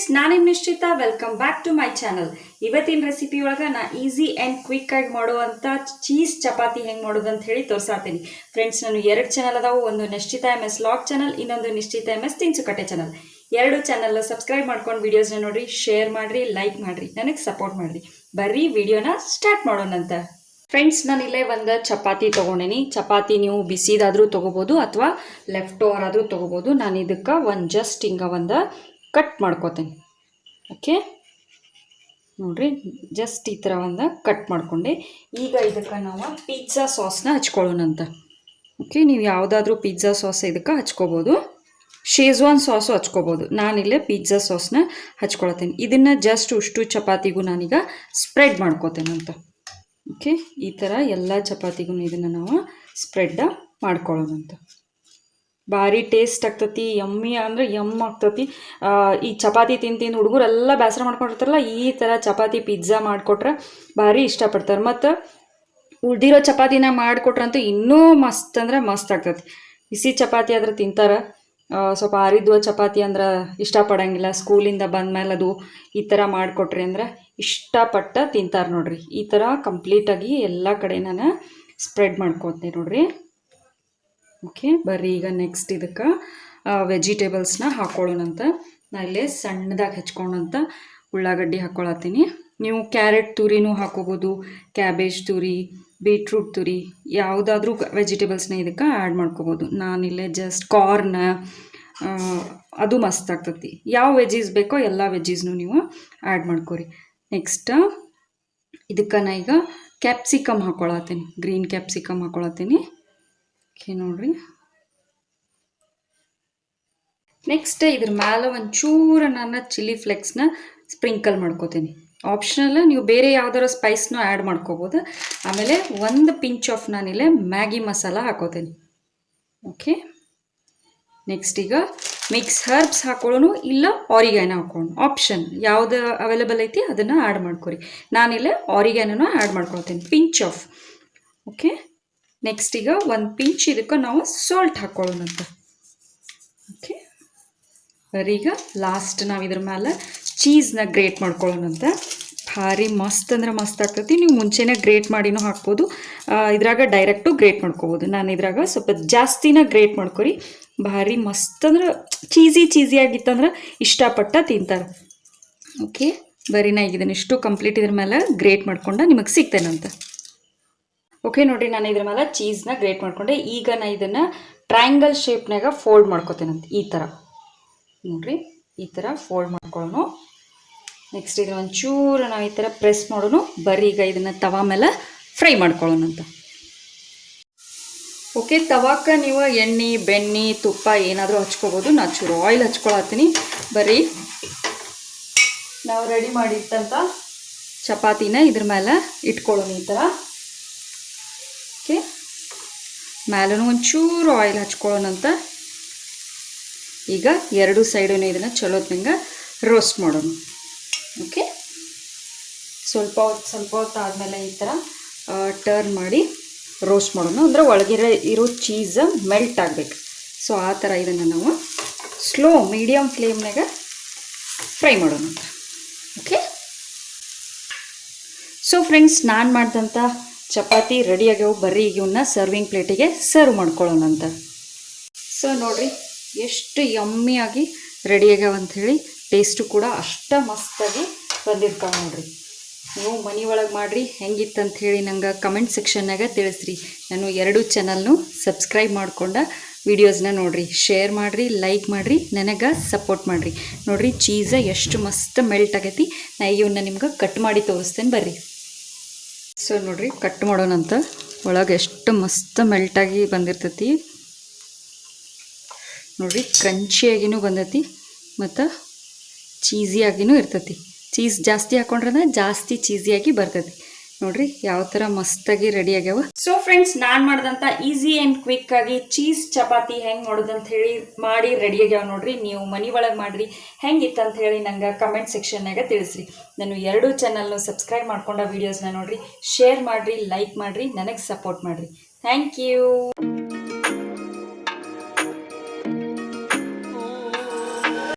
Friends, ನಾನು ನಿಮ್ಮ ನಿಶ್ಚಿತ. Welcome back to my channel. ಇವತ್ತಿನ ರೆಸಿಪಿ ಒಳಗೆ ನಾ ಈಸಿ ಆ್ಯಂಡ್ ಕ್ವಿಕ್ ಆಗಿ ಮಾಡುವಂಥ ಚೀಸ್ ಚಪಾತಿ ಹೆಂಗೆ ಮಾಡೋದು ಅಂತ ಹೇಳಿ ತೋರಿಸಾತೀನಿ. ಫ್ರೆಂಡ್ಸ್, ನಾನು 2 ಚಾನಲ್ ಅದಾವು. ಒಂದು ನಿಶ್ಚಿತ MS ಲಾಗ್ ಚಾನಲ್, ಇನ್ನೊಂದು ನಿಶ್ಚಿತ MS ತಿನಿಸುಕಟ್ಟೆ ಚಾನಲ್. 2 ಚಾನಲ್ ಸಬ್ಸ್ಕ್ರೈಬ್ ಮಾಡ್ಕೊಂಡು ವಿಡಿಯೋಸ್ನ ನೋಡ್ರಿ, ಶೇರ್ ಮಾಡಿರಿ, ಲೈಕ್ ಮಾಡಿರಿ, ನನಗೆ ಸಪೋರ್ಟ್ ಮಾಡಿರಿ. ಬರ್ರಿ ವಿಡಿಯೋನ ಸ್ಟಾರ್ಟ್ ಮಾಡೋಣಂತ. ಫ್ರೆಂಡ್ಸ್, ನಾನಿಲ್ಲೇ ಒಂದು ಚಪಾತಿ ತೊಗೊಂಡೇನಿ. ಚಪಾತಿ ನೀವು ಬಿಸಿದಾದರೂ ತೊಗೋಬೋದು ಅಥವಾ ಲೆಫ್ಟ್ ಓವರ್ ಆದರೂ ತೊಗೋಬೋದು. ನಾನು ಇದಕ್ಕೆ ಜಸ್ಟ್ ಹಿಂಗೆ ಕಟ್ ಮಾಡ್ಕೋತೀನಿ. ಓಕೆ, ನೋಡಿರಿ, ಜಸ್ಟ್ ಈ ಥರ ಕಟ್ ಮಾಡಿಕೊಂಡೆ. ಈಗ ಇದಕ್ಕೆ ನಾವು ಪಿಜ್ಜಾ ಸಾಸ್ನ ಹಚ್ಕೊಳ್ಳೋಣಂತ. ಓಕೆ, ನೀವು ಯಾವುದಾದ್ರೂ ಪಿಜ್ಜಾ ಸಾಸ್ ಇದಕ್ಕೆ ಹಚ್ಕೋಬೋದು. ಶೇಜ್ವಾನ್ ಸಾಸು ಹಚ್ಕೋಬೋದು. ನಾನಿಲ್ಲೇ ಪಿಜ್ಜಾ ಸಾಸ್ನ ಹಚ್ಕೊಳ್ತೀನಿ. ಇದನ್ನು ಜಸ್ಟ್ ಉಷ್ಟು ಚಪಾತಿಗೂ ನಾನೀಗ ಸ್ಪ್ರೆಡ್ ಮಾಡ್ಕೋತೇನಂತ. ಓಕೆ, ಈ ಥರ ಎಲ್ಲ ಚಪಾತಿಗೂ ಇದನ್ನು ನಾವು ಸ್ಪ್ರೆಡ್ ಮಾಡ್ಕೊಳ್ಳೋಣಂತ. ಭಾರಿ ಟೇಸ್ಟ್ ಆಗ್ತತಿ, ಯಮ್ಮಿ ಅಂದರೆ ಆಗ್ತತಿ. ಈ ಚಪಾತಿ ತಿಂದು ಹುಡುಗರೆಲ್ಲ ಬೇಸರ ಮಾಡ್ಕೊಂಡಿರ್ತಾರಲ್ಲ, ಈ ಥರ ಚಪಾತಿ ಪಿಜ್ಜಾ ಮಾಡಿಕೊಟ್ರೆ ಭಾರಿ ಇಷ್ಟಪಡ್ತಾರೆ. ಮತ್ತು ಉಳಿದಿರೋ ಚಪಾತಿನ ಮಾಡಿಕೊಟ್ರಂತೂ ಇನ್ನೂ ಮಸ್ತ್ ಅಂದ್ರೆ ಮಸ್ತ್ ಆಗ್ತತಿ. ಬಿಸಿ ಚಪಾತಿ ಆದ್ರೆ ತಿಂತಾರೆ, ಸ್ವಲ್ಪ ಆರಿದ್ವ ಚಪಾತಿ ಅಂದ್ರೆ ಇಷ್ಟಪಡಂಗಿಲ್ಲ. ಸ್ಕೂಲಿಂದ ಬಂದಮೇಲೆ ಅದು ಈ ಥರ ಮಾಡಿಕೊಟ್ರಿ ಅಂದ್ರೆ ಇಷ್ಟಪಟ್ಟ ತಿಂತಾರೆ ನೋಡ್ರಿ. ಈ ಥರ ಕಂಪ್ಲೀಟಾಗಿ ಎಲ್ಲ ಕಡೆ ನಾನು ಸ್ಪ್ರೆಡ್ ಮಾಡ್ಕೊತೀನಿ ನೋಡ್ರಿ. ಓಕೆ, ಬರ್ರಿ ಈಗ ನೆಕ್ಸ್ಟ್ ಇದಕ್ಕೆ ವೆಜಿಟೇಬಲ್ಸ್ನ ಹಾಕ್ಕೊಳ್ಳೋಣಂತ. ನಾನು ಇಲ್ಲೇ ಸಣ್ಣದಾಗಿ ಹೆಚ್ಕೊಂಡಂತ ಉಳ್ಳಾಗಡ್ಡಿ ಹಾಕ್ಕೊಳತ್ತೀನಿ. ನೀವು ಕ್ಯಾರೆಟ್ ತುರಿನೂ ಹಾಕೋಬೋದು, ಕ್ಯಾಬೇಜ್ ತುರಿ, ಬೀಟ್ರೂಟ್ ತುರಿ, ಯಾವುದಾದ್ರೂ ವೆಜಿಟೇಬಲ್ಸ್ನ ಇದಕ್ಕೆ ಆ್ಯಡ್ ಮಾಡ್ಕೋಬೋದು. ನಾನಿಲ್ಲೇ ಜಸ್ಟ್ ಕಾರ್ನ್, ಅದು ಮಸ್ತ್ ಆಗ್ತತಿ. ಯಾವ ವೆಜೀಸ್ ಬೇಕೋ ಎಲ್ಲ ವೆಜೀಸ್ನು ನೀವು ಆ್ಯಡ್ ಮಾಡ್ಕೊರಿ. ನೆಕ್ಸ್ಟ್ ಇದಕ್ಕೆ ನಾ ಈಗ ಕ್ಯಾಪ್ಸಿಕಮ್ ಹಾಕ್ಕೊಳತ್ತೀನಿ, ಗ್ರೀನ್ ಕ್ಯಾಪ್ಸಿಕಮ್ ಹಾಕ್ಕೊಳತ್ತೀನಿ. ಓಕೆ, ನೋಡ್ರಿ. ನೆಕ್ಸ್ಟ್ ಇದ್ರ ಮೇಲೆ ಒಂಚೂರು ನಾನು ಚಿಲ್ಲಿ ಫ್ಲೆಕ್ಸ್ನ ಸ್ಪ್ರಿಂಕಲ್ ಮಾಡ್ಕೋತೀನಿ. ಆಪ್ಷನಲ್, ನೀವು ಬೇರೆ ಯಾವ್ದಾರ ಸ್ಪೈಸ್ನೂ ಆ್ಯಡ್ ಮಾಡ್ಕೋಬೋದು. ಆಮೇಲೆ ಒಂದು ಪಿಂಚ್ ಆಫ್ ನಾನಿಲ್ಲೇ ಮ್ಯಾಗಿ ಮಸಾಲ ಹಾಕೋತೀನಿ. ಓಕೆ, ನೆಕ್ಸ್ಟ್ ಈಗ ಮಿಕ್ಸ್ ಹರ್ಬ್ಸ್ ಹಾಕೊಳ್ಳೋನು ಇಲ್ಲ ಆರಿಗ್ಯಾನೋ ಹಾಕೊಳ್ಳೋಣ, ಆಪ್ಷನ್ ಯಾವುದು ಅವೈಲೇಬಲ್ ಐತಿ ಅದನ್ನು ಆ್ಯಡ್ ಮಾಡ್ಕೊರಿ. ನಾನಿಲ್ಲೇ ಆರಿಗ್ಯಾನೋ ಆ್ಯಡ್ ಮಾಡ್ಕೊಳ್ತೀನಿ, ಪಿಂಚ್ ಆಫ್. ಓಕೆ, ನೆಕ್ಸ್ಟ್ ಈಗ ಒಂದು ಪಿಂಚ್ ಇದಕ್ಕೆ ನಾವು ಸಾಲ್ಟ್ ಹಾಕ್ಕೊಳ್ಳೋಣಂತ. ಓಕೆ, ಈಗ ಲಾಸ್ಟ್ ನಾವು ಇದ್ರ ಮೇಲೆ ಚೀಸ್ನ ಗ್ರೇಟ್ ಮಾಡ್ಕೊಳ್ಳೋಣಂತ. ಭಾರಿ ಮಸ್ತ್ ಅಂದ್ರೆ ಮಸ್ತ್ ಆಗ್ತೈತಿ. ನೀವು ಮುಂಚೆನೇ ಗ್ರೇಟ್ ಮಾಡಿನೂ ಹಾಕ್ಬೋದು, ಇದ್ರಾಗ ಡೈರೆಕ್ಟು ಗ್ರೇಟ್ ಮಾಡ್ಕೋಬೋದು. ನಾನು ಇದ್ರಾಗ ಸ್ವಲ್ಪ ಜಾಸ್ತಿನ ಗ್ರೇಟ್ ಮಾಡ್ಕೊರಿ. ಭಾರಿ ಮಸ್ತ್ ಅಂದ್ರೆ ಚೀಸಿ ಆಗಿತ್ತಂದ್ರೆ ಇಷ್ಟಪಟ್ಟ ತಿಂತಾರೆ. ಓಕೆ, ಬರೀ ನಾ ಇದನ್ನು ಇಷ್ಟು ಕಂಪ್ಲೀಟ್ ಇದ್ರ ಮೇಲೆ ಗ್ರೇಟ್ ಮಾಡ್ಕೊಂಡು ನಿಮಗೆ ಸಿಗ್ತೇನಂತ. ಓಕೆ, ನೋಡಿರಿ, ನಾನು ಇದ್ರ ಮೇಲೆ ಚೀಸ್ನ ಗ್ರೇಟ್ ಮಾಡ್ಕೊಂಡೆ. ಈಗ ನಾನು ಇದನ್ನು ಟ್ರಯಾಂಗಲ್ ಶೇಪ್ನಾಗ ಫೋಲ್ಡ್ ಮಾಡ್ಕೋತೇನಂತ. ಈ ಥರ ನೋಡಿರಿ, ಈ ಥರ ಫೋಲ್ಡ್ ಮಾಡ್ಕೊಳ್ಳೋಣ. ನೆಕ್ಸ್ಟ್ ಇದನ್ನ ಒಂಚೂರು ನಾವು ಈ ಥರ ಪ್ರೆಸ್ ಮಾಡೋಣ. ಬರೀ ಈಗ ಇದನ್ನು ತವಾ ಮೇಲೆ ಫ್ರೈ ಮಾಡ್ಕೊಳ್ಳೋಣಂತ. ಓಕೆ, ತವಾಕ್ಕೆ ನೀವು ಎಣ್ಣೆ, ಬೆಣ್ಣೆ, ತುಪ್ಪ ಏನಾದರೂ ಹಚ್ಕೋಬೋದು. ನಾನು ಚೂರು ಆಯಿಲ್ ಹಚ್ಕೊಳತ್ತೀನಿ. ಬರೀ ನಾವು ರೆಡಿ ಮಾಡಿಟ್ಟಂಥ ಚಪಾತಿನ ಇದ್ರ ಮೇಲೆ ಇಟ್ಕೊಳ್ಳೋಣ ಈ ಥರ. ಓಕೆ, ಮೇಲೂ ಒಂಚೂರು ಆಯಿಲ್ ಹಚ್ಕೊಳ್ಳೋಣಂತ. ಈಗ 2 ಸೈಡೂ ಇದನ್ನು ಚಲೋತ್ನಂಗೆ ರೋಸ್ಟ್ ಮಾಡೋಣ. ಓಕೆ, ಸ್ವಲ್ಪ ಹೊತ್ತು ಆದಮೇಲೆ ಈ ಥರ ಟರ್ನ್ ಮಾಡಿ ರೋಸ್ಟ್ ಮಾಡೋಣ. ಅಂದರೆ ಒಳಗಿರೋ ಇರೋ ಚೀಸ್ ಮೆಲ್ಟ್ ಆಗಬೇಕು. ಸೊ ಆ ಥರ ಇದನ್ನು ನಾವು ಸ್ಲೋ ಮೀಡಿಯಮ್ ಫ್ಲೇಮ್ನಾಗ ಫ್ರೈ ಮಾಡೋಣ. ಓಕೆ, ಸೊ ಫ್ರೆಂಡ್ಸ್, ನಾನು ಮಾಡಿದಂಥ ಚಪಾತಿ ರೆಡಿ ಆಗ್ಯಾವು. ಬರ್ರಿ ಈಗ ಇವನ್ನ ಸರ್ವಿಂಗ್ ಪ್ಲೇಟಿಗೆ ಸರ್ವ್ ಮಾಡ್ಕೊಳ್ಳೋಣಂತ. ಸೊ ನೋಡಿರಿ, ಎಷ್ಟು ಯಮ್ಮಿಯಾಗಿ ರೆಡಿ ಆಗ್ಯಾವ ಅಂಥೇಳಿ. ಟೇಸ್ಟು ಕೂಡ ಅಷ್ಟು ಮಸ್ತಾಗಿ ಬಂದಿರ್ತಾವೆ ನೋಡ್ರಿ. ನೀವು ಮನೆ ಒಳಗೆ ಮಾಡಿರಿ, ಹೆಂಗಿತ್ತಂತ ಹೇಳಿ ನಂಗೆ ಕಮೆಂಟ್ ಸೆಕ್ಷನ್ನಾಗ ತಿಳಿಸ್ರಿ. ನಾನು 2 ಚಾನಲ್ನು ಸಬ್ಸ್ಕ್ರೈಬ್ ಮಾಡ್ಕೊಂಡು ವಿಡಿಯೋಸ್ನ ನೋಡಿರಿ, ಶೇರ್ ಮಾಡಿರಿ, ಲೈಕ್ ಮಾಡಿರಿ, ನನಗೆ ಸಪೋರ್ಟ್ ಮಾಡಿರಿ. ನೋಡಿರಿ, ಚೀಸ ಎಷ್ಟು ಮಸ್ತ್ ಮೆಲ್ಟ್ ಆಗೈತಿ. ನಾ ಇವನ್ನ ನಿಮ್ಗೆ ಕಟ್ ಮಾಡಿ ತೋರಿಸ್ತೇನೆ, ಬರ್ರಿ. ಸೊ ನೋಡಿರಿ, ಕಟ್ ಮಾಡೋಣಂತ. ಒಳಗೆ ಎಷ್ಟು ಮಸ್ತ್ ಮೆಲ್ಟಾಗಿ ಬಂದಿರ್ತೈತಿ ನೋಡಿರಿ. ಕ್ರಂಚಿಯಾಗಿನೂ ಬಂದೈತಿ ಮತ್ತು ಚೀಸಿಯಾಗಿನೂ ಇರ್ತೈತಿ. ಚೀಸ್ ಜಾಸ್ತಿ ಹಾಕೊಂಡ್ರೆ ಜಾಸ್ತಿ ಚೀಸಿಯಾಗಿ ಬರ್ತೈತಿ. ನೋಡಿರಿ ಯಾವ ಥರ ಮಸ್ತಾಗಿ ರೆಡಿ ಆಗ್ಯಾವ. ಸೊ ಫ್ರೆಂಡ್ಸ್, ನಾನು ಮಾಡಿದಂಥ ಈಸಿ ಆ್ಯಂಡ್ ಕ್ವಿಕ್ ಆಗಿ ಚೀಸ್ ಚಪಾತಿ ಹೆಂಗೆ ಮಾಡೋದಂತ ಹೇಳಿ ಮಾಡಿ ರೆಡಿ ಆಗ್ಯಾವ ನೋಡ್ರಿ. ನೀವು ಮನೆ ಒಳಗೆ ಮಾಡಿರಿ, ಹೆಂಗಿತ್ತಂತ ಹೇಳಿ ನಂಗೆ ಕಮೆಂಟ್ ಸೆಕ್ಷನ್ನಾಗ ತಿಳಿಸ್ರಿ. ನಾನು 2 ಚಾನಲ್ನು ಸಬ್ಸ್ಕ್ರೈಬ್ ಮಾಡ್ಕೊಂಡ ವೀಡಿಯೋಸ್ನ ನೋಡಿರಿ, ಶೇರ್ ಮಾಡಿರಿ, ಲೈಕ್ ಮಾಡಿರಿ, ನನಗೆ ಸಪೋರ್ಟ್ ಮಾಡಿರಿ. Thank you.